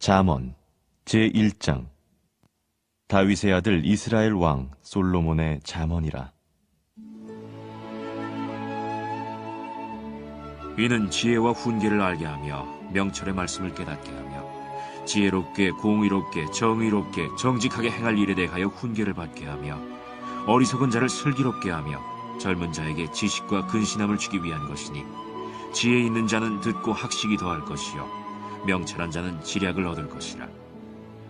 잠언 제1장. 다윗의 아들 이스라엘 왕 솔로몬의 잠언이라. 이는 지혜와 훈계를 알게 하며 명철의 말씀을 깨닫게 하며 지혜롭게 공의롭게 정의롭게 정직하게 행할 일에 대하여 훈계를 받게 하며 어리석은 자를 슬기롭게 하며 젊은 자에게 지식과 근신함을 주기 위한 것이니, 지혜 있는 자는 듣고 학식이 더할 것이요 명철한 자는 지략을 얻을 것이라.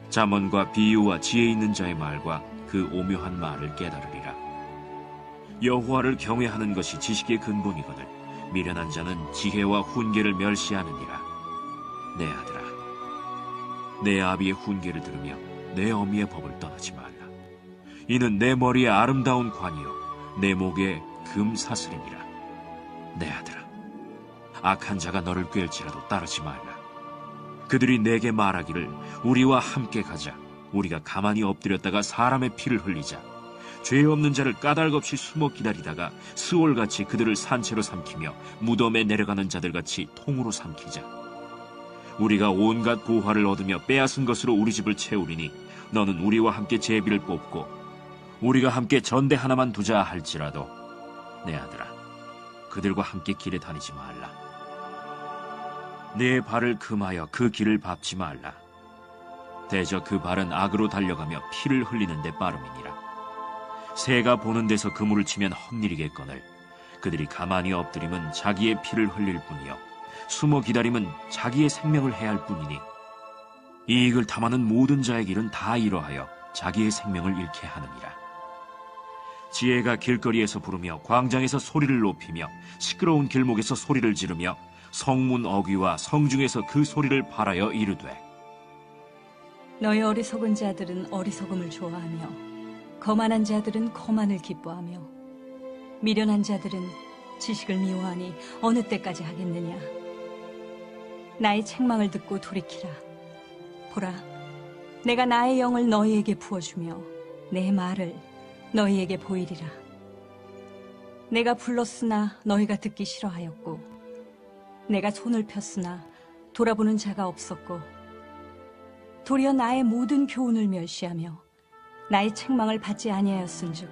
잠언과 비유와 지혜 있는 자의 말과 그 오묘한 말을 깨달으리라. 여호와를 경외하는 것이 지식의 근본이거늘 미련한 자는 지혜와 훈계를 멸시하느니라. 내 아들아, 내 아비의 훈계를 들으며 내 어미의 법을 떠나지 말라. 이는 내 머리에 아름다운 관이요 내 목에 금사슬이니라. 내 아들아, 악한 자가 너를 꾀일지라도 따르지 말라. 그들이 내게 말하기를 우리와 함께 가자. 우리가 가만히 엎드렸다가 사람의 피를 흘리자. 죄 없는 자를 까닭없이 숨어 기다리다가 스올같이 그들을 산채로 삼키며 무덤에 내려가는 자들같이 통으로 삼키자. 우리가 온갖 보화를 얻으며 빼앗은 것으로 우리 집을 채우리니 너는 우리와 함께 제비를 뽑고 우리가 함께 전대 하나만 두자 할지라도 내 아들아, 그들과 함께 길에 다니지 말라. 내 발을 금하여 그 길을 밟지 말라. 대저 그 발은 악으로 달려가며 피를 흘리는 데 빠름이니라. 새가 보는 데서 그물을 치면 헛일이겠거늘 그들이 가만히 엎드림은 자기의 피를 흘릴 뿐이요 숨어 기다림은 자기의 생명을 해할 뿐이니, 이익을 탐하는 모든 자의 길은 다 이러하여 자기의 생명을 잃게 하느니라. 지혜가 길거리에서 부르며 광장에서 소리를 높이며 시끄러운 길목에서 소리를 지르며 성문 어귀와 성중에서 그 소리를 발하여 이르되, 너희 어리석은 자들은 어리석음을 좋아하며 거만한 자들은 거만을 기뻐하며 미련한 자들은 지식을 미워하니 어느 때까지 하겠느냐. 나의 책망을 듣고 돌이키라. 보라, 내가 나의 영을 너희에게 부어주며 내 말을 너희에게 보이리라. 내가 불렀으나 너희가 듣기 싫어하였고 내가 손을 폈으나 돌아보는 자가 없었고, 도리어 나의 모든 교훈을 멸시하며 나의 책망을 받지 아니하였은즉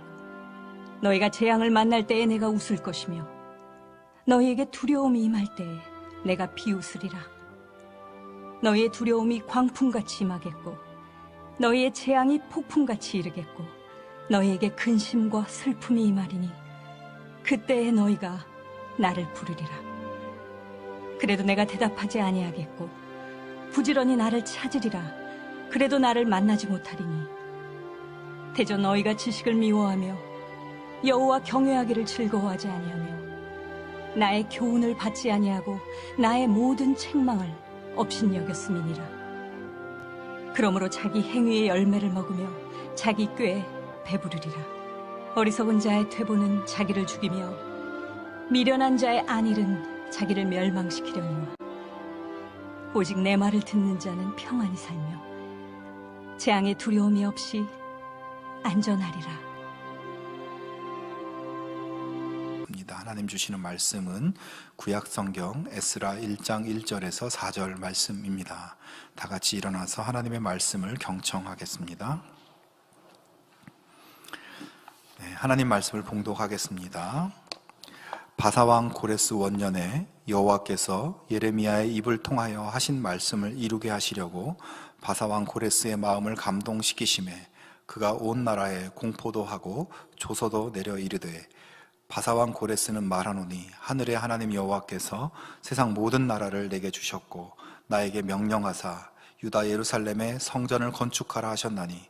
너희가 재앙을 만날 때에 내가 웃을 것이며 너희에게 두려움이 임할 때에 내가 비웃으리라. 너희의 두려움이 광풍같이 임하겠고 너희의 재앙이 폭풍같이 이르겠고 너희에게 근심과 슬픔이 임하리니 그때에 너희가 나를 부르리라. 그래도 내가 대답하지 아니하겠고 부지런히 나를 찾으리라. 그래도 나를 만나지 못하리니 대저 너희가 지식을 미워하며 여호와 경외하기를 즐거워하지 아니하며 나의 교훈을 받지 아니하고 나의 모든 책망을 업신여겼음이니라. 그러므로 자기 행위의 열매를 먹으며 자기 꾀에 배부르리라. 어리석은 자의 퇴보는 자기를 죽이며 미련한 자의 안일은 자기를 멸망시키려니와 오직 내 말을 듣는 자는 평안히 살며 재앙의 두려움이 없이 안전하리라. 하나님 주시는 말씀은 구약성경 에스라 1장 1절에서 4절 말씀입니다. 다 같이 일어나서 하나님의 말씀을 경청하겠습니다. 네, 하나님 말씀을 봉독하겠습니다. 바사왕 고레스 원년에 여호와께서 예레미야의 입을 통하여 하신 말씀을 이루게 하시려고 바사왕 고레스의 마음을 감동시키심에 그가 온 나라에 공포도 하고 조서도 내려 이르되, 바사왕 고레스는 말하노니 하늘의 하나님 여호와께서 세상 모든 나라를 내게 주셨고 나에게 명령하사 유다 예루살렘에 성전을 건축하라 하셨나니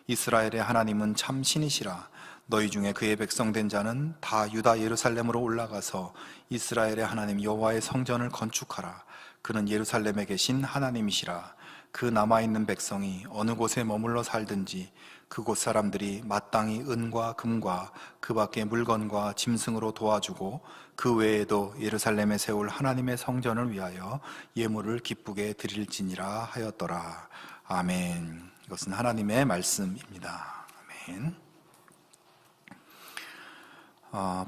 이스라엘의 하나님은 참 신이시라. 너희 중에 그의 백성된 자는 다 유다 예루살렘으로 올라가서 이스라엘의 하나님 여호와의 성전을 건축하라. 그는 예루살렘에 계신 하나님이시라. 그 남아있는 백성이 어느 곳에 머물러 살든지 그곳 사람들이 마땅히 은과 금과 그 밖의 물건과 짐승으로 도와주고 그 외에도 예루살렘에 세울 하나님의 성전을 위하여 예물을 기쁘게 드릴지니라 하였더라. 아멘. 이것은 하나님의 말씀입니다. 아멘.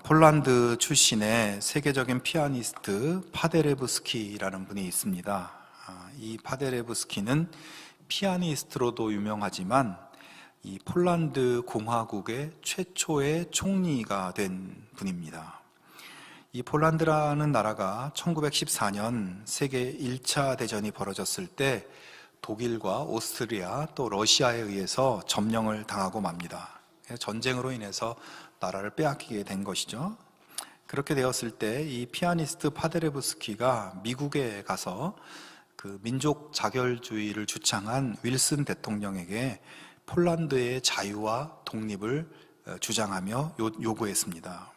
폴란드 출신의 세계적인 피아니스트 파데레브스키라는 분이 있습니다. 이 파데레브스키는 피아니스트로도 유명하지만 이 폴란드 공화국의 최초의 총리가 된 분입니다. 이 폴란드라는 나라가 1914년 세계 1차 대전이 벌어졌을 때 독일과 오스트리아 또 러시아에 의해서 점령을 당하고 맙니다. 전쟁으로 인해서 나라를 빼앗기게 된 것이죠. 그렇게 되었을 때 이 피아니스트 파데레브스키가 미국에 가서 그 민족 자결주의를 주창한 윌슨 대통령에게 폴란드의 자유와 독립을 주장하며 요구했습니다.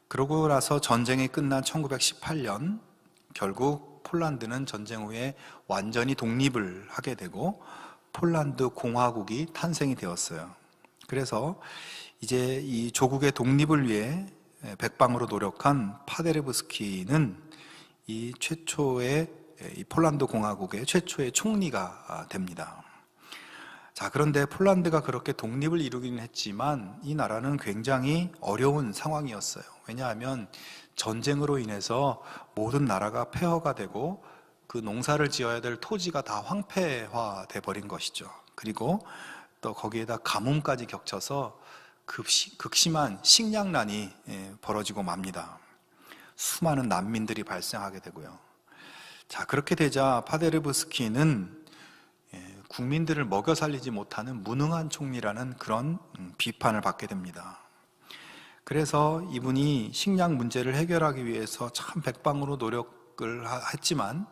그러고 나서 전쟁이 끝난 1918년 결국 폴란드는 전쟁 후에 완전히 독립을 하게 되고 폴란드 공화국이 탄생이 되었어요. 그래서 이제 이 조국의 독립을 위해 백방으로 노력한 파데레브스키는 이 최초의 이 폴란드 공화국의 최초의 총리가 됩니다. 자, 그런데 폴란드가 그렇게 독립을 이루기는 했지만 이 나라는 굉장히 어려운 상황이었어요. 왜냐하면 전쟁으로 인해서 모든 나라가 폐허가 되고 그 농사를 지어야 될 토지가 다 황폐화돼 버린 것이죠. 그리고 또 거기에다 가뭄까지 겹쳐서 극심한 식량난이 벌어지고 맙니다. 수많은 난민들이 발생하게 되고요. 자, 그렇게 되자 파데르브스키는 국민들을 먹여 살리지 못하는 무능한 총리라는 그런 비판을 받게 됩니다. 그래서 이분이 식량 문제를 해결하기 위해서 참 백방으로 노력을 했지만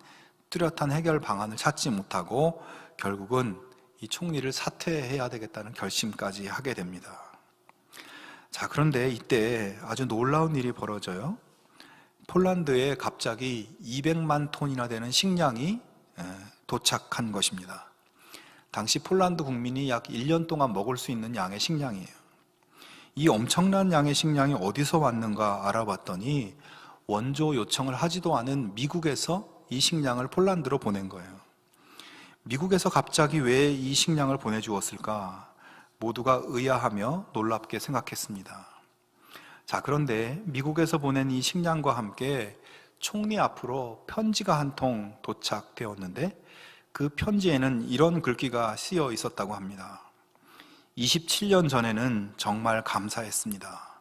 뚜렷한 해결 방안을 찾지 못하고 결국은 이 총리를 사퇴해야 되겠다는 결심까지 하게 됩니다. 자, 그런데 이때 아주 놀라운 일이 벌어져요. 폴란드에 갑자기 200만 톤이나 되는 식량이 도착한 것입니다. 당시 폴란드 국민이 약 1년 동안 먹을 수 있는 양의 식량이에요. 이 엄청난 양의 식량이 어디서 왔는가 알아봤더니 원조 요청을 하지도 않은 미국에서 이 식량을 폴란드로 보낸 거예요. 미국에서 갑자기 왜 이 식량을 보내주었을까? 모두가 의아하며 놀랍게 생각했습니다. 자, 그런데 미국에서 보낸 이 식량과 함께 총리 앞으로 편지가 한 통 도착되었는데 그 편지에는 이런 글귀가 쓰여 있었다고 합니다. 27년 전에는 정말 감사했습니다.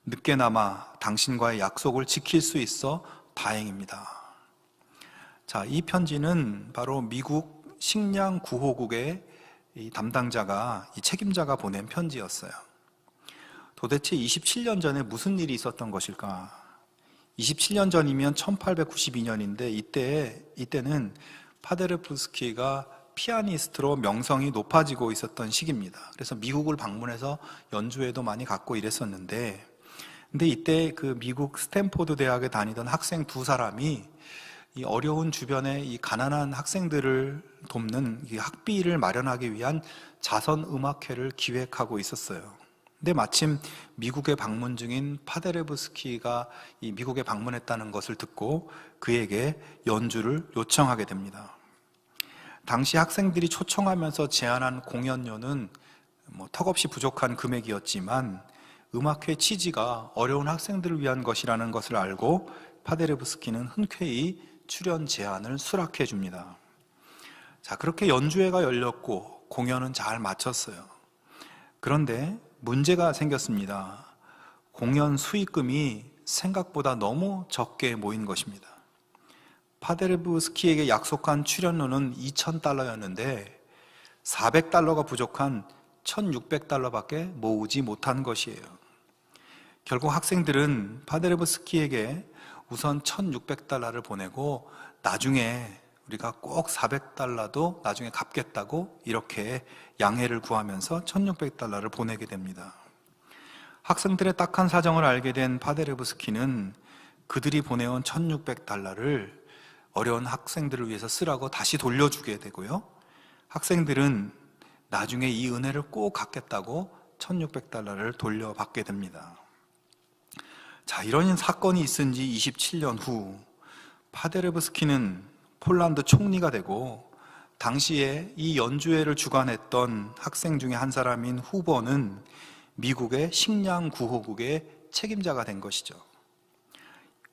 늦게나마 당신과의 약속을 지킬 수 있어 다행입니다. 자, 이 편지는 바로 미국 식량 구호국의 이 담당자가, 이 책임자가 보낸 편지였어요. 도대체 27년 전에 무슨 일이 있었던 것일까? 27년 전이면 1892년인데 이때는 파데르브스키가 피아니스트로 명성이 높아지고 있었던 시기입니다. 그래서 미국을 방문해서 연주회도 많이 갖고 이랬었는데, 근데 이때 그 미국 스탠포드 대학에 다니던 학생 두 사람이 이 어려운 주변의 이 가난한 학생들을 돕는 이 학비를 마련하기 위한 자선 음악회를 기획하고 있었어요. 근데 마침 미국에 방문 중인 파데레브스키가 이 미국에 방문했다는 것을 듣고 그에게 연주를 요청하게 됩니다. 당시 학생들이 초청하면서 제안한 공연료는 턱없이 부족한 금액이었지만 음악회 취지가 어려운 학생들을 위한 것이라는 것을 알고 파데레브스키는 흔쾌히 출연 제안을 수락해 줍니다. 자, 그렇게 연주회가 열렸고 공연은 잘 마쳤어요. 그런데 문제가 생겼습니다. 공연 수익금이 생각보다 너무 적게 모인 것입니다. 파데르브스키에게 약속한 출연료는 2,000달러였는데 400달러가 부족한 1,600달러밖에 모으지 못한 것이에요. 결국 학생들은 파데르브스키에게 우선 1,600달러를 보내고 나중에 우리가 꼭 400달러도 나중에 갚겠다고 이렇게 양해를 구하면서 1,600달러를 보내게 됩니다. 학생들의 딱한 사정을 알게 된 파데르브스키는 그들이 보내온 1,600달러를 어려운 학생들을 위해서 쓰라고 다시 돌려주게 되고요. 학생들은 나중에 이 은혜를 꼭 갚겠다고 1,600달러를 돌려받게 됩니다. 자, 이런 사건이 있은 지 27년 후 파데르브스키는 폴란드 총리가 되고 당시에 이 연주회를 주관했던 학생 중에 한 사람인 후버는 미국의 식량 구호국의 책임자가 된 것이죠.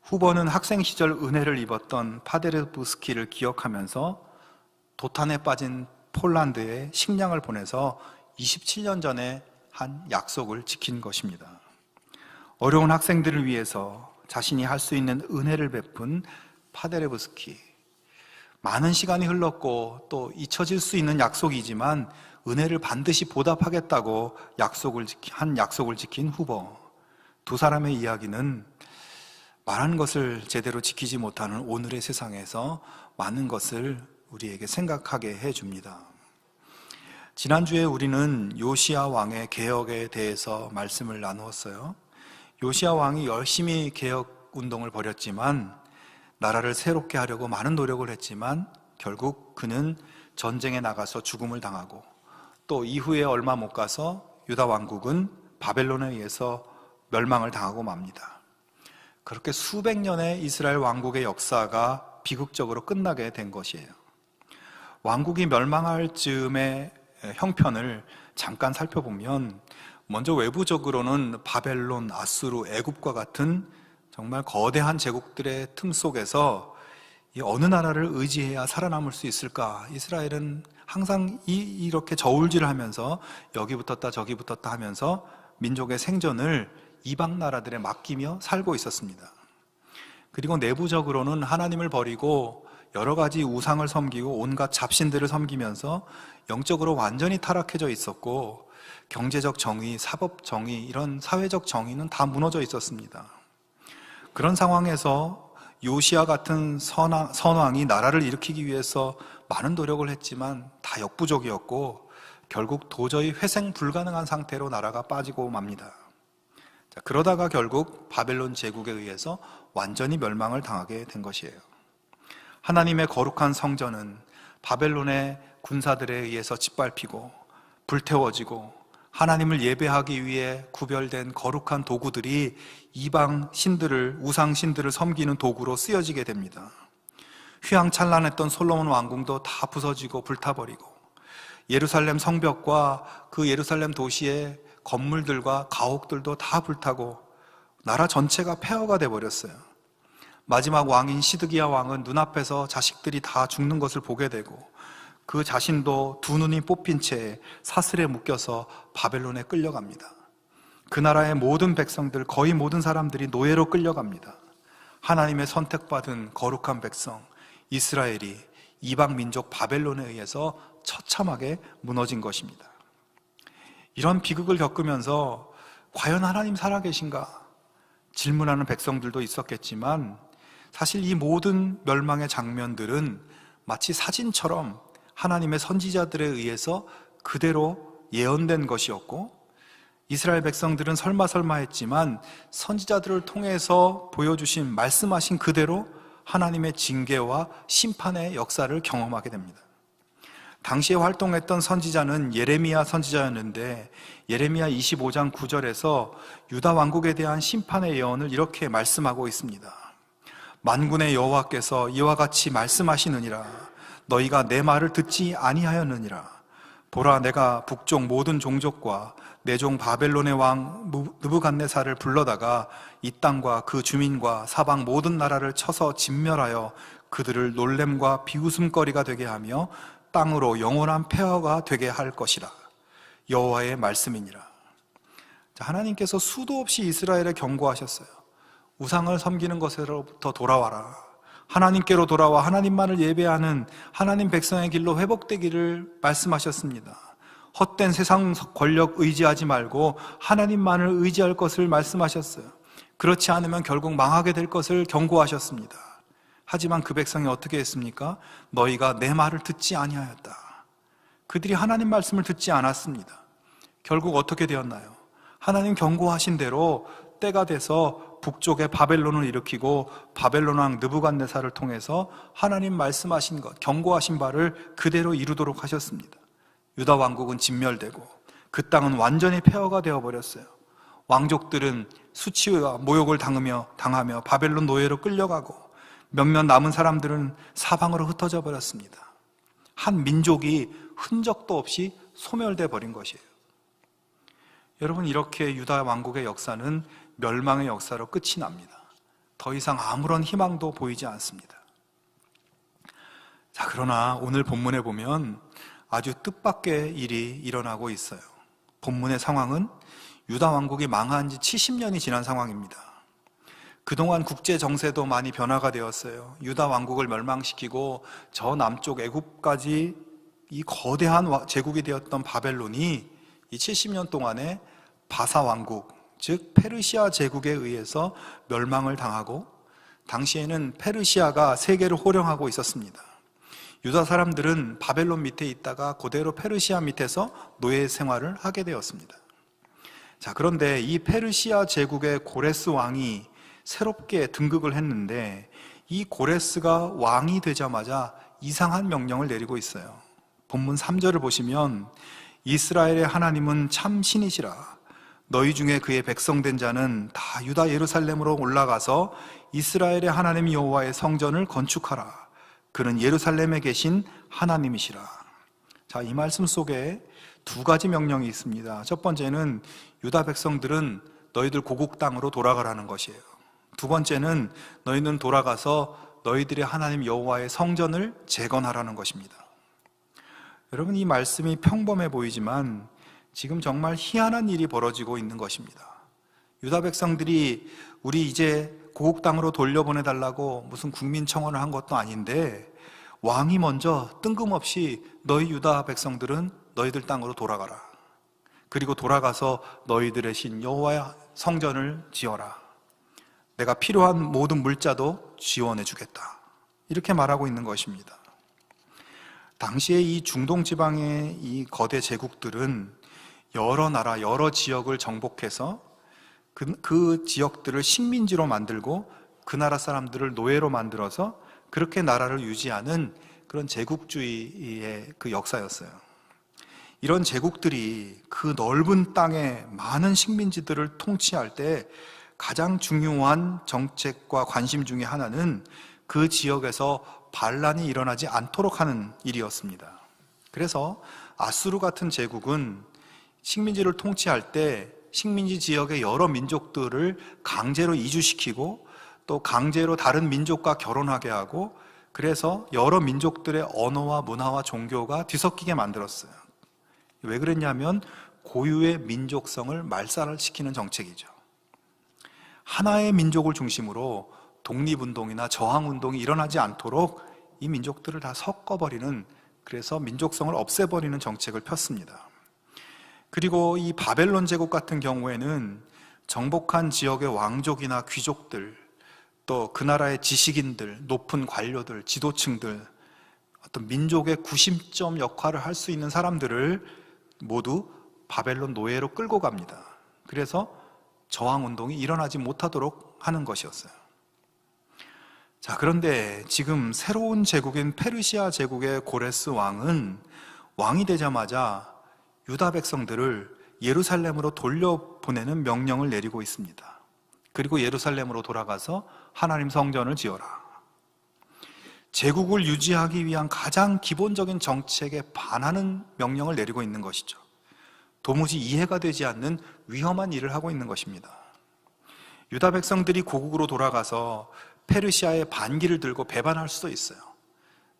후보는 학생 시절 은혜를 입었던 파데르부스키를 기억하면서 도탄에 빠진 폴란드에 식량을 보내서 27년 전에 한 약속을 지킨 것입니다. 어려운 학생들을 위해서 자신이 할 수 있는 은혜를 베푼 파데르부스키. 많은 시간이 흘렀고 또 잊혀질 수 있는 약속이지만 은혜를 반드시 보답하겠다고 약속을 지킨 후보. 두 사람의 이야기는 말한 것을 제대로 지키지 못하는 오늘의 세상에서 많은 것을 우리에게 생각하게 해줍니다. 지난주에 우리는 요시야 왕의 개혁에 대해서 말씀을 나누었어요. 요시야 왕이 열심히 개혁 운동을 벌였지만 나라를 새롭게 하려고 많은 노력을 했지만 결국 그는 전쟁에 나가서 죽음을 당하고 또 이후에 얼마 못 가서 유다 왕국은 바벨론에 의해서 멸망을 당하고 맙니다. 그렇게 수백 년의 이스라엘 왕국의 역사가 비극적으로 끝나게 된 것이에요. 왕국이 멸망할 즈음의 형편을 잠깐 살펴보면 먼저 외부적으로는 바벨론, 아수르, 애굽과 같은 정말 거대한 제국들의 틈 속에서 어느 나라를 의지해야 살아남을 수 있을까? 이스라엘은 항상 이렇게 저울질을 하면서 여기 붙었다 저기 붙었다 하면서 민족의 생존을 이방 나라들에 맡기며 살고 있었습니다. 그리고 내부적으로는 하나님을 버리고 여러 가지 우상을 섬기고 온갖 잡신들을 섬기면서 영적으로 완전히 타락해져 있었고 경제적 정의, 사법 정의, 이런 사회적 정의는 다 무너져 있었습니다. 그런 상황에서 요시야 같은 선왕이 나라를 일으키기 위해서 많은 노력을 했지만 다 역부족이었고 결국 도저히 회생 불가능한 상태로 나라가 빠지고 맙니다. 그러다가 결국 바벨론 제국에 의해서 완전히 멸망을 당하게 된 것이에요. 하나님의 거룩한 성전은 바벨론의 군사들에 의해서 짓밟히고 불태워지고 하나님을 예배하기 위해 구별된 거룩한 도구들이 이방 신들을, 우상 신들을 섬기는 도구로 쓰여지게 됩니다. 휘황찬란했던 솔로몬 왕궁도 다 부서지고 불타버리고 예루살렘 성벽과 그 예루살렘 도시의 건물들과 가옥들도 다 불타고 나라 전체가 폐허가 돼버렸어요. 마지막 왕인 시드기야 왕은 눈앞에서 자식들이 다 죽는 것을 보게 되고 그 자신도 두 눈이 뽑힌 채 사슬에 묶여서 바벨론에 끌려갑니다. 그 나라의 모든 백성들, 거의 모든 사람들이 노예로 끌려갑니다. 하나님의 선택받은 거룩한 백성 이스라엘이 이방 민족 바벨론에 의해서 처참하게 무너진 것입니다. 이런 비극을 겪으면서 과연 하나님 살아계신가 질문하는 백성들도 있었겠지만 사실 이 모든 멸망의 장면들은 마치 사진처럼 하나님의 선지자들에 의해서 그대로 예언된 것이었고 이스라엘 백성들은 설마 했지만 선지자들을 통해서 보여주신 말씀하신 그대로 하나님의 징계와 심판의 역사를 경험하게 됩니다. 당시에 활동했던 선지자는 예레미야 선지자였는데 예레미야 25장 9절에서 유다 왕국에 대한 심판의 예언을 이렇게 말씀하고 있습니다. 만군의 여호와께서 이와 같이 말씀하시느니라. 너희가 내 말을 듣지 아니하였느니라. 보라, 내가 북쪽 모든 종족과 내 종 바벨론의 왕 느부갓네살을 불러다가 이 땅과 그 주민과 사방 모든 나라를 쳐서 진멸하여 그들을 놀램과 비웃음거리가 되게 하며 땅으로 영원한 폐허가 되게 할 것이라. 여호와의 말씀이니라. 하나님께서 수도 없이 이스라엘에 경고하셨어요. 우상을 섬기는 것으로부터 돌아와라. 하나님께로 돌아와 하나님만을 예배하는 하나님 백성의 길로 회복되기를 말씀하셨습니다. 헛된 세상 권력 의지하지 말고 하나님만을 의지할 것을 말씀하셨어요. 그렇지 않으면 결국 망하게 될 것을 경고하셨습니다. 하지만 그 백성이 어떻게 했습니까? 너희가 내 말을 듣지 아니하였다. 그들이 하나님 말씀을 듣지 않았습니다. 결국 어떻게 되었나요? 하나님 경고하신 대로 때가 돼서 북쪽에 바벨론을 일으키고 바벨론 왕 느부갓네살을 통해서 하나님 말씀하신 것, 경고하신 바를 그대로 이루도록 하셨습니다. 유다 왕국은 진멸되고 그 땅은 완전히 폐허가 되어버렸어요. 왕족들은 수치와 모욕을 당하며 바벨론 노예로 끌려가고 몇몇 남은 사람들은 사방으로 흩어져 버렸습니다. 한 민족이 흔적도 없이 소멸돼 버린 것이에요. 여러분, 이렇게 유다 왕국의 역사는 멸망의 역사로 끝이 납니다. 더 이상 아무런 희망도 보이지 않습니다. 자, 그러나 오늘 본문에 보면 아주 뜻밖의 일이 일어나고 있어요. 본문의 상황은 유다 왕국이 망한 지 70년이 지난 상황입니다. 그동안 국제 정세도 많이 변화가 되었어요. 유다 왕국을 멸망시키고 저 남쪽 애굽까지 이 거대한 제국이 되었던 바벨론이 이 70년 동안에 바사 왕국, 즉 페르시아 제국에 의해서 멸망을 당하고, 당시에는 페르시아가 세계를 호령하고 있었습니다. 유다 사람들은 바벨론 밑에 있다가 그대로 페르시아 밑에서 노예 생활을 하게 되었습니다. 자, 그런데 이 페르시아 제국의 고레스 왕이 새롭게 등극을 했는데, 이 고레스가 왕이 되자마자 이상한 명령을 내리고 있어요. 본문 3절을 보시면 이스라엘의 하나님은 참 신이시라. 너희 중에 그의 백성된 자는 다 유다 예루살렘으로 올라가서 이스라엘의 하나님 여호와의 성전을 건축하라. 그는 예루살렘에 계신 하나님이시라. 자, 이 말씀 속에 두 가지 명령이 있습니다. 첫 번째는 유다 백성들은 너희들 고국 땅으로 돌아가라는 것이에요. 두 번째는 너희는 돌아가서 너희들의 하나님 여호와의 성전을 재건하라는 것입니다. 여러분, 이 말씀이 평범해 보이지만 지금 정말 희한한 일이 벌어지고 있는 것입니다. 유다 백성들이 우리 이제 고국 땅으로 돌려보내달라고 무슨 국민청원을 한 것도 아닌데, 왕이 먼저 뜬금없이 너희 유다 백성들은 너희들 땅으로 돌아가라. 그리고 돌아가서 너희들의 신 여호와의 성전을 지어라. 내가 필요한 모든 물자도 지원해 주겠다. 이렇게 말하고 있는 것입니다. 당시에 이 중동 지방의 이 거대 제국들은 여러 나라, 여러 지역을 정복해서 그 지역들을 식민지로 만들고 그 나라 사람들을 노예로 만들어서 그렇게 나라를 유지하는 그런 제국주의의 그 역사였어요. 이런 제국들이 그 넓은 땅에 많은 식민지들을 통치할 때 가장 중요한 정책과 관심 중에 하나는 그 지역에서 반란이 일어나지 않도록 하는 일이었습니다. 그래서 아수르 같은 제국은 식민지를 통치할 때 식민지 지역의 여러 민족들을 강제로 이주시키고 또 강제로 다른 민족과 결혼하게 하고, 그래서 여러 민족들의 언어와 문화와 종교가 뒤섞이게 만들었어요. 왜 그랬냐면 고유의 민족성을 말살시키는 정책이죠. 하나의 민족을 중심으로 독립운동이나 저항운동이 일어나지 않도록 이 민족들을 다 섞어버리는, 그래서 민족성을 없애버리는 정책을 폈습니다. 그리고 이 바벨론 제국 같은 경우에는 정복한 지역의 왕족이나 귀족들, 또 그 나라의 지식인들, 높은 관료들, 지도층들, 어떤 민족의 구심점 역할을 할 수 있는 사람들을 모두 바벨론 노예로 끌고 갑니다. 그래서 저항운동이 일어나지 못하도록 하는 것이었어요. 자, 그런데 지금 새로운 제국인 페르시아 제국의 고레스 왕은 왕이 되자마자 유다 백성들을 예루살렘으로 돌려보내는 명령을 내리고 있습니다. 그리고 예루살렘으로 돌아가서 하나님 성전을 지어라. 제국을 유지하기 위한 가장 기본적인 정책에 반하는 명령을 내리고 있는 것이죠. 도무지 이해가 되지 않는 위험한 일을 하고 있는 것입니다. 유다 백성들이 고국으로 돌아가서 페르시아의 반기를 들고 배반할 수도 있어요.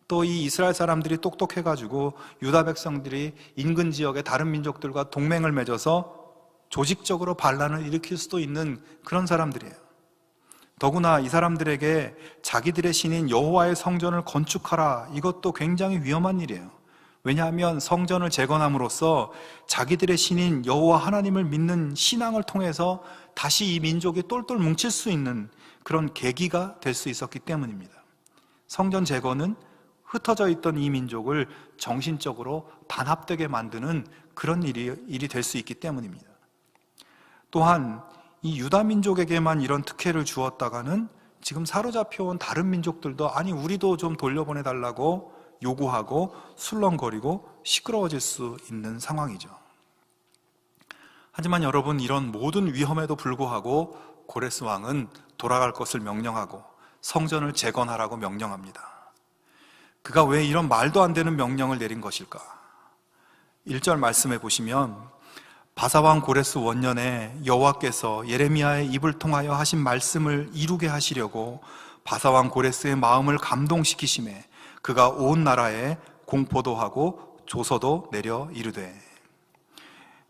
또 이 이스라엘 사람들이 똑똑해가지고 유다 백성들이 인근 지역의 다른 민족들과 동맹을 맺어서 조직적으로 반란을 일으킬 수도 있는 그런 사람들이에요. 더구나 이 사람들에게 자기들의 신인 여호와의 성전을 건축하라, 이것도 굉장히 위험한 일이에요. 왜냐하면 성전을 재건함으로써 자기들의 신인 여호와 하나님을 믿는 신앙을 통해서 다시 이 민족이 똘똘 뭉칠 수 있는 그런 계기가 될 수 있었기 때문입니다. 성전 재건은 흩어져 있던 이 민족을 정신적으로 단합되게 만드는 그런 일이 될 수 있기 때문입니다. 또한 이 유다 민족에게만 이런 특혜를 주었다가는 지금 사로잡혀온 다른 민족들도 아니 우리도 좀 돌려보내달라고 요구하고 술렁거리고 시끄러워질 수 있는 상황이죠. 하지만 여러분, 이런 모든 위험에도 불구하고 고레스 왕은 돌아갈 것을 명령하고 성전을 재건하라고 명령합니다. 그가 왜 이런 말도 안 되는 명령을 내린 것일까? 1절 말씀해 보시면 바사왕 고레스 원년에 여호와께서 예레미야의 입을 통하여 하신 말씀을 이루게 하시려고 바사왕 고레스의 마음을 감동시키심에 그가 온 나라에 공포도 하고 조서도 내려 이르되.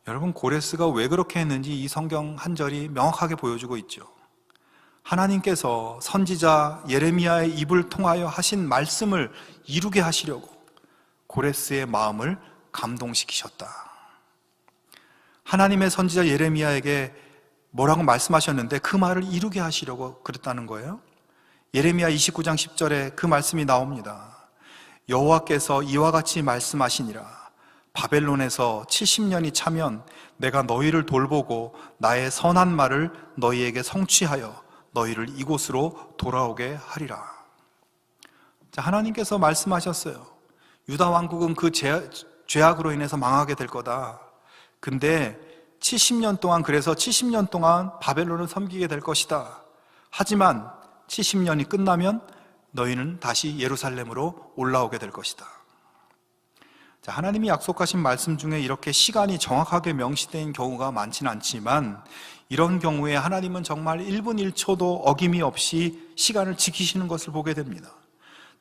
여러분, 고레스가 왜 그렇게 했는지 이 성경 한 절이 명확하게 보여주고 있죠. 하나님께서 선지자 예레미야의 입을 통하여 하신 말씀을 이루게 하시려고 고레스의 마음을 감동시키셨다. 하나님의 선지자 예레미야에게 뭐라고 말씀하셨는데 그 말을 이루게 하시려고 그랬다는 거예요. 예레미야 29장 10절에 그 말씀이 나옵니다. 여호와께서 이와 같이 말씀하시니라. 바벨론에서 70년이 차면 내가 너희를 돌보고 나의 선한 말을 너희에게 성취하여 너희를 이곳으로 돌아오게 하리라. 자, 하나님께서 말씀하셨어요. 유다 왕국은 그 죄악으로 인해서 망하게 될 거다. 근데 70년 동안, 그래서 70년 동안 바벨론을 섬기게 될 것이다. 하지만 70년이 끝나면 너희는 다시 예루살렘으로 올라오게 될 것이다. 자, 하나님이 약속하신 말씀 중에 이렇게 시간이 정확하게 명시된 경우가 많지는 않지만 이런 경우에 하나님은 정말 1분 1초도 어김이 없이 시간을 지키시는 것을 보게 됩니다.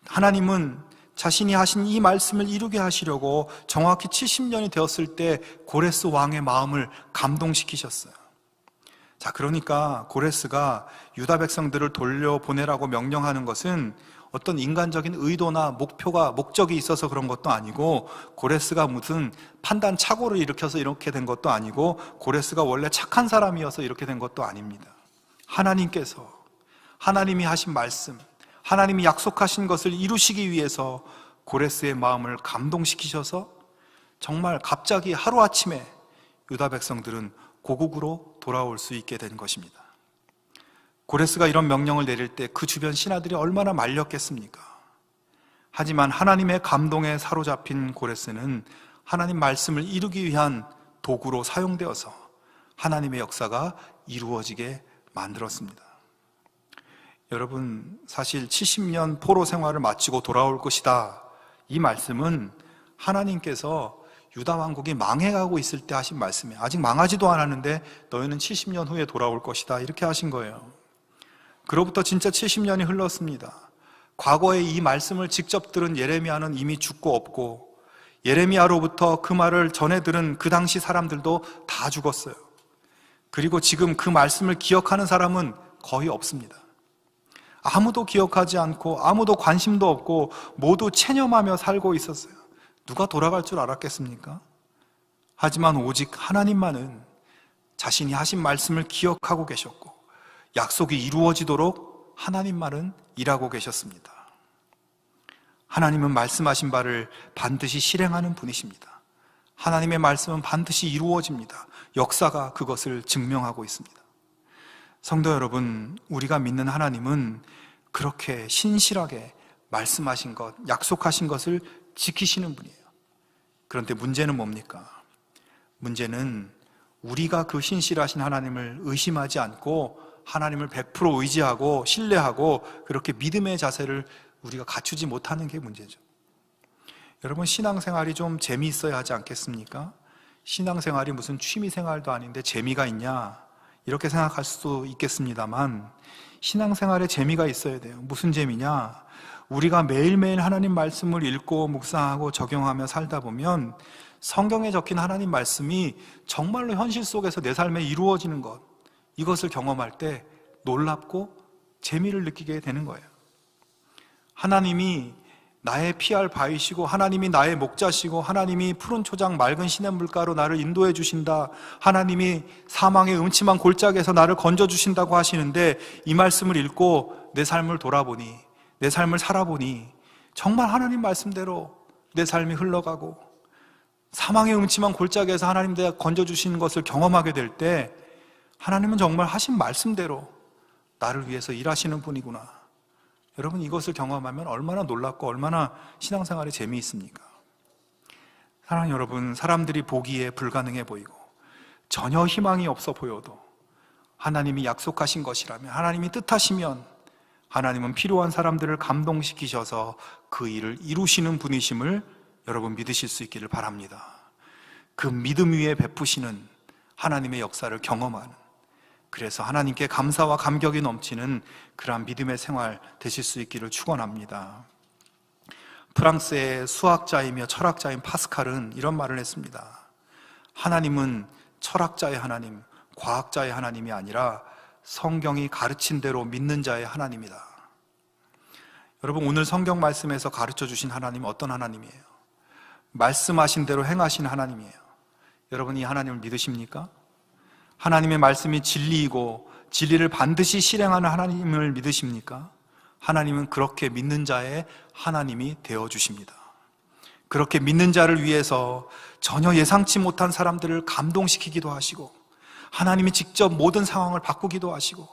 하나님은 자신이 하신 이 말씀을 이루게 하시려고 정확히 70년이 되었을 때 고레스 왕의 마음을 감동시키셨어요. 자, 그러니까 고레스가 유다 백성들을 돌려보내라고 명령하는 것은 어떤 인간적인 의도나 목적이 있어서 그런 것도 아니고, 고레스가 무슨 판단 착오를 일으켜서 이렇게 된 것도 아니고, 고레스가 원래 착한 사람이어서 이렇게 된 것도 아닙니다. 하나님께서 하나님이 하신 말씀, 하나님이 약속하신 것을 이루시기 위해서 고레스의 마음을 감동시키셔서 정말 갑자기 하루아침에 유다 백성들은 고국으로 돌아올 수 있게 된 것입니다. 고레스가 이런 명령을 내릴 때 그 주변 신하들이 얼마나 말렸겠습니까? 하지만 하나님의 감동에 사로잡힌 고레스는 하나님 말씀을 이루기 위한 도구로 사용되어서 하나님의 역사가 이루어지게 만들었습니다. 여러분, 사실 70년 포로 생활을 마치고 돌아올 것이다, 이 말씀은 하나님께서 유다 왕국이 망해가고 있을 때 하신 말씀이에요. 아직 망하지도 않았는데 너희는 70년 후에 돌아올 것이다, 이렇게 하신 거예요. 그로부터 진짜 70년이 흘렀습니다. 과거에 이 말씀을 직접 들은 예레미야는 이미 죽고 없고, 예레미야로부터 그 말을 전해 들은 그 당시 사람들도 다 죽었어요. 그리고 지금 그 말씀을 기억하는 사람은 거의 없습니다. 아무도 기억하지 않고 아무도 관심도 없고 모두 체념하며 살고 있었어요. 누가 돌아갈 줄 알았겠습니까? 하지만 오직 하나님만은 자신이 하신 말씀을 기억하고 계셨고 약속이 이루어지도록 하나님만은 일하고 계셨습니다. 하나님은 말씀하신 바를 반드시 실행하는 분이십니다. 하나님의 말씀은 반드시 이루어집니다. 역사가 그것을 증명하고 있습니다. 성도 여러분, 우리가 믿는 하나님은 그렇게 신실하게 말씀하신 것, 약속하신 것을 지키시는 분이에요. 그런데 문제는 뭡니까? 문제는 우리가 그 신실하신 하나님을 의심하지 않고 하나님을 100% 의지하고 신뢰하고 그렇게 믿음의 자세를 우리가 갖추지 못하는 게 문제죠. 여러분, 신앙생활이 좀 재미있어야 하지 않겠습니까? 신앙생활이 무슨 취미생활도 아닌데 재미가 있냐? 이렇게 생각할 수도 있겠습니다만 신앙생활에 재미가 있어야 돼요. 무슨 재미냐? 우리가 매일매일 하나님 말씀을 읽고 묵상하고 적용하며 살다 보면 성경에 적힌 하나님 말씀이 정말로 현실 속에서 내 삶에 이루어지는 것, 이것을 경험할 때 놀랍고 재미를 느끼게 되는 거예요. 하나님이 나의 피할 바위시고 하나님이 나의 목자시고 하나님이 푸른 초장 맑은 시냇물가로 나를 인도해 주신다, 하나님이 사망의 음침한 골짜기에서 나를 건져주신다고 하시는데 이 말씀을 읽고 내 삶을 돌아보니, 내 삶을 살아보니 정말 하나님 말씀대로 내 삶이 흘러가고 사망의 음침한 골짜기에서 하나님 내가 건져주시는 것을 경험하게 될 때 하나님은 정말 하신 말씀대로 나를 위해서 일하시는 분이구나. 여러분, 이것을 경험하면 얼마나 놀랍고 얼마나 신앙생활이 재미있습니까? 사랑하는 여러분, 사람들이 보기에 불가능해 보이고 전혀 희망이 없어 보여도 하나님이 약속하신 것이라면, 하나님이 뜻하시면 하나님은 필요한 사람들을 감동시키셔서 그 일을 이루시는 분이심을 여러분 믿으실 수 있기를 바랍니다. 그 믿음 위에 베푸시는 하나님의 역사를 경험하는, 그래서 하나님께 감사와 감격이 넘치는 그러한 믿음의 생활 되실 수 있기를 축원합니다. 프랑스의 수학자이며 철학자인 파스칼은 이런 말을 했습니다. 하나님은 철학자의 하나님, 과학자의 하나님이 아니라 성경이 가르친 대로 믿는 자의 하나님이다. 여러분, 오늘 성경 말씀에서 가르쳐 주신 하나님은 어떤 하나님이에요? 말씀하신 대로 행하시는 하나님이에요. 여러분, 이 하나님을 믿으십니까? 하나님의 말씀이 진리이고 진리를 반드시 실행하는 하나님을 믿으십니까? 하나님은 그렇게 믿는 자의 하나님이 되어주십니다. 그렇게 믿는 자를 위해서 전혀 예상치 못한 사람들을 감동시키기도 하시고, 하나님이 직접 모든 상황을 바꾸기도 하시고,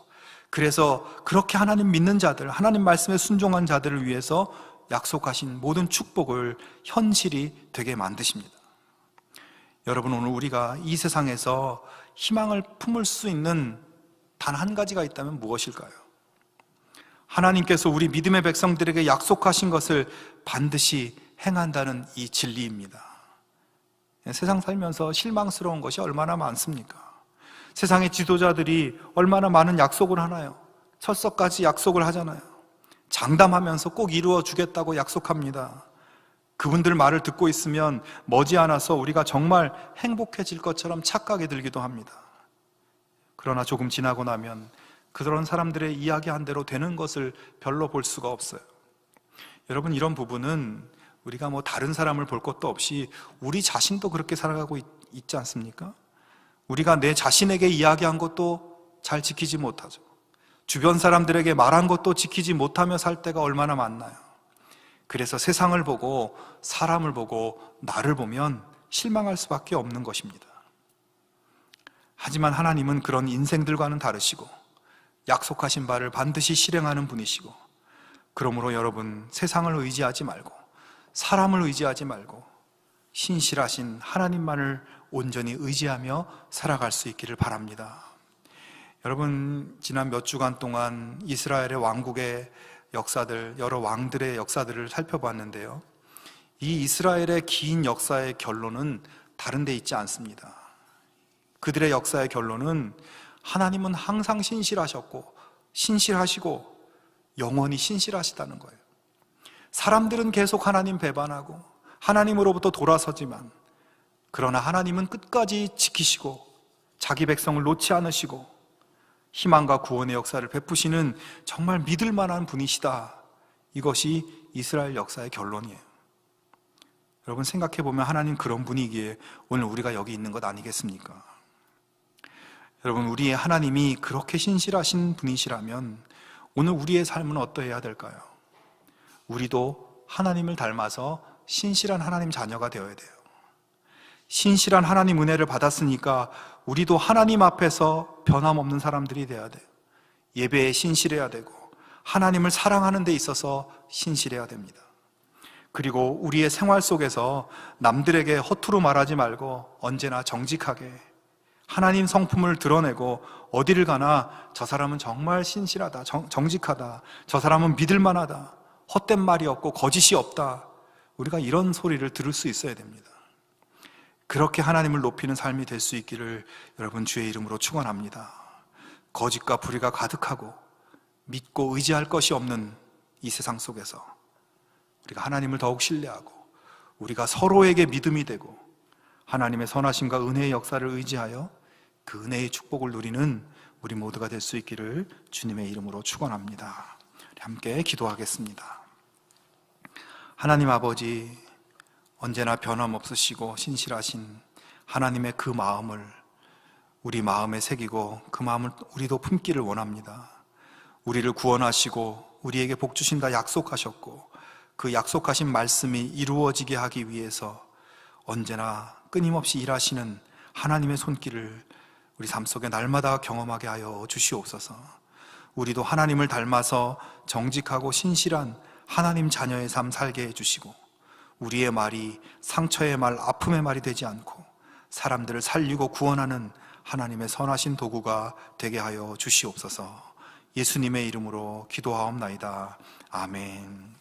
그래서 그렇게 하나님 믿는 자들, 하나님 말씀에 순종한 자들을 위해서 약속하신 모든 축복을 현실이 되게 만드십니다. 여러분, 오늘 우리가 이 세상에서 희망을 품을 수 있는 단 한 가지가 있다면 무엇일까요? 하나님께서 우리 믿음의 백성들에게 약속하신 것을 반드시 행한다는 이 진리입니다. 세상 살면서 실망스러운 것이 얼마나 많습니까? 세상의 지도자들이 얼마나 많은 약속을 하나요? 철석까지 약속을 하잖아요. 장담하면서 꼭 이루어 주겠다고 약속합니다. 그분들 말을 듣고 있으면 머지않아서 우리가 정말 행복해질 것처럼 착각이 들기도 합니다. 그러나 조금 지나고 나면 그런 사람들의 이야기한 대로 되는 것을 별로 볼 수가 없어요. 여러분, 이런 부분은 우리가 다른 사람을 볼 것도 없이 우리 자신도 그렇게 살아가고 있지 않습니까? 우리가 내 자신에게 이야기한 것도 잘 지키지 못하죠. 주변 사람들에게 말한 것도 지키지 못하며 살 때가 얼마나 많나요? 그래서 세상을 보고 사람을 보고 나를 보면 실망할 수밖에 없는 것입니다. 하지만 하나님은 그런 인생들과는 다르시고 약속하신 바를 반드시 실행하는 분이시고, 그러므로 여러분, 세상을 의지하지 말고 사람을 의지하지 말고 신실하신 하나님만을 온전히 의지하며 살아갈 수 있기를 바랍니다. 여러분, 지난 몇 주간 동안 이스라엘의 왕국의 역사들, 여러 왕들의 역사들을 살펴봤는데요, 이 이스라엘의 긴 역사의 결론은 다른 데 있지 않습니다. 그들의 역사의 결론은 하나님은 항상 신실하셨고 신실하시고 영원히 신실하시다는 거예요. 사람들은 계속 하나님 배반하고 하나님으로부터 돌아서지만, 그러나 하나님은 끝까지 지키시고 자기 백성을 놓지 않으시고 희망과 구원의 역사를 베푸시는 정말 믿을 만한 분이시다. 이것이 이스라엘 역사의 결론이에요. 여러분, 생각해보면 하나님 그런 분이기에 오늘 우리가 여기 있는 것 아니겠습니까? 여러분, 우리의 하나님이 그렇게 신실하신 분이시라면 오늘 우리의 삶은 어떠해야 될까요? 우리도 하나님을 닮아서 신실한 하나님 자녀가 되어야 돼요. 신실한 하나님 은혜를 받았으니까 우리도 하나님 앞에서 변함없는 사람들이 돼야 돼요. 예배에 신실해야 되고 하나님을 사랑하는 데 있어서 신실해야 됩니다. 그리고 우리의 생활 속에서 남들에게 허투루 말하지 말고 언제나 정직하게 하나님 성품을 드러내고, 어디를 가나 저 사람은 정말 신실하다, 정직하다, 저 사람은 믿을 만하다, 헛된 말이 없고 거짓이 없다, 우리가 이런 소리를 들을 수 있어야 됩니다. 그렇게 하나님을 높이는 삶이 될 수 있기를 여러분 주의 이름으로 축원합니다. 거짓과 불의가 가득하고 믿고 의지할 것이 없는 이 세상 속에서 우리가 하나님을 더욱 신뢰하고 우리가 서로에게 믿음이 되고 하나님의 선하심과 은혜의 역사를 의지하여 그 은혜의 축복을 누리는 우리 모두가 될 수 있기를 주님의 이름으로 축원합니다. 함께 기도하겠습니다. 하나님 아버지, 언제나 변함없으시고 신실하신 하나님의 그 마음을 우리 마음에 새기고 그 마음을 우리도 품기를 원합니다. 우리를 구원하시고 우리에게 복 주신다 약속하셨고, 그 약속하신 말씀이 이루어지게 하기 위해서 언제나 끊임없이 일하시는 하나님의 손길을 우리 삶 속에 날마다 경험하게 하여 주시옵소서. 우리도 하나님을 닮아서 정직하고 신실한 하나님 자녀의 삶 살게 해주시고, 우리의 말이 상처의 말, 아픔의 말이 되지 않고 사람들을 살리고 구원하는 하나님의 선하신 도구가 되게 하여 주시옵소서. 예수님의 이름으로 기도하옵나이다. 아멘.